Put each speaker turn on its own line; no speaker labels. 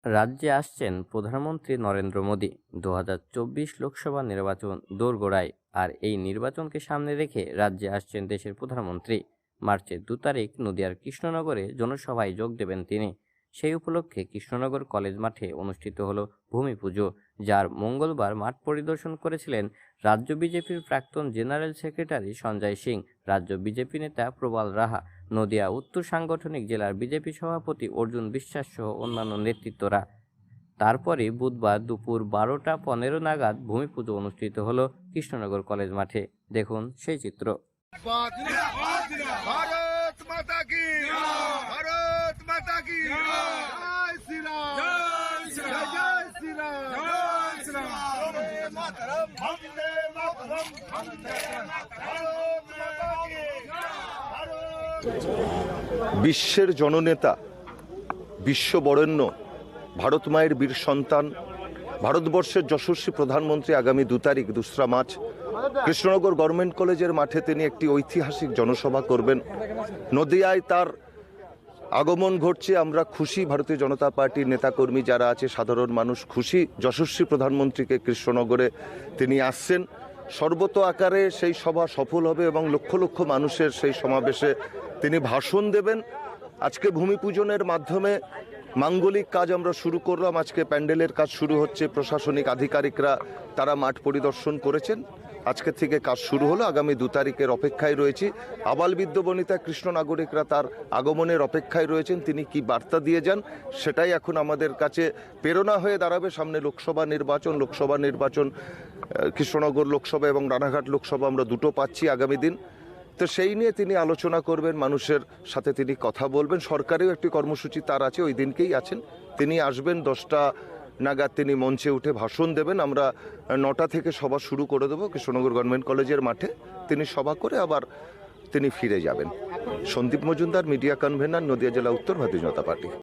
রাজ্যে আসছেন প্রধানমন্ত্রী নরেন্দ্র মোদী। 2024 লোকসভা নির্বাচন দোরগোড়ায়, আর এই নির্বাচনকে সামনে রেখে রাজ্যে আসছেন দেশের প্রধানমন্ত্রী। মার্চের 2 তারিখ নদিয়ার কৃষ্ণনগরে জনসভায় যোগ দেবেন তিনি। সেই উপলক্ষে কৃষ্ণনগর কলেজ মাঠে অনুষ্ঠিত হলো ভূমি পুজো, যার মঙ্গলবার মাঠ পরিদর্শন করেছিলেন রাজ্য বিজেপির প্রাক্তন জেনারেল সেক্রেটারি সঞ্জয় সিং, রাজ্য বিজেপি নেতা প্রবাল রাহা, নদিয়া উত্তর সাংগঠনিক জেলার বিজেপি সভাপতি অর্জুন বিশ্বাস সহ অন্যান্য নেতৃত্বরা। তারপরে বুধবার দুপুর 12টা 15 নাগাদ ভূমি পুজো অনুষ্ঠিত হলো কৃষ্ণনগর কলেজ মাঠে। দেখুন সেই চিত্র।
भारत माता की भारत माता की जय श्री राम जय श्री राम जय श्री राम वंदे मातरम वंदे मातरम वंदे भारत माता की
বিশ্বের জননেতা, বিশ্ব বরেণ্য, ভারত মায়ের বীর সন্তান, ভারতবর্ষের যশস্বী প্রধানমন্ত্রী আগামী 2 তারিখ 2রা মার্চ কৃষ্ণনগর গভর্নমেন্ট কলেজের মাঠে তিনি একটি ঐতিহাসিক জনসভা করবেন। নদিয়ায় তার আগমন ঘটছে, আমরা খুশি। ভারতীয় জনতা পার্টির নেতাকর্মী যারা আছে, সাধারণ মানুষ খুশি। যশস্বী প্রধানমন্ত্রীকে কৃষ্ণনগরে তিনি আসছেন। সর্বত আকারে সেই সভা সফল হবে এবং লক্ষ লক্ষ মানুষের সেই সমাবেশে তিনি ভাষণ দেবেন। আজকে ভূমি পূজনের মাধ্যমে মাঙ্গলিক কাজ আমরা শুরু করলাম। আজকে প্যান্ডেলের কাজ শুরু হচ্ছে। প্রশাসনিক আধিকারিকরা তারা মাঠ পরিদর্শন করেছেন। আজকে থেকে কাজ শুরু হলো। আগামী 2 তারিখের অপেক্ষায় রয়েছি। আবালবৃদ্ধ বনিতা কৃষ্ণ নাগরিকরা তার আগমনের অপেক্ষায় রয়েছেন। তিনি কি বার্তা দিয়ে যান সেটাই এখন আমাদের কাছে প্রেরণা হয়ে দাঁড়াবে। সামনে লোকসভা নির্বাচন কৃষ্ণনগর লোকসভা এবং রানাঘাট লোকসভা আমরা দুটো পাচ্ছি আগামী দিন। তো সেই নিয়ে তিনি আলোচনা করবেন, মানুষের সাথে তিনি কথা বলবেন। সরকারেও একটি কর্মসূচি তার আছে, ওই দিনকেই আছেন। তিনি আসবেন 10টা নাগাদ, তিনি মঞ্চে উঠে ভাষণ দেবেন। আমরা 9টা থেকে সভা শুরু করে দেবো কৃষ্ণনগর গভর্নমেন্ট কলেজের মাঠে। তিনি সভা করে আবার তিনি ফিরে যাবেন। সন্দীপ মজুমদার, মিডিয়া কনভেনার, নদিয়া জেলা উত্তর ভারতীয় জনতা পার্টি।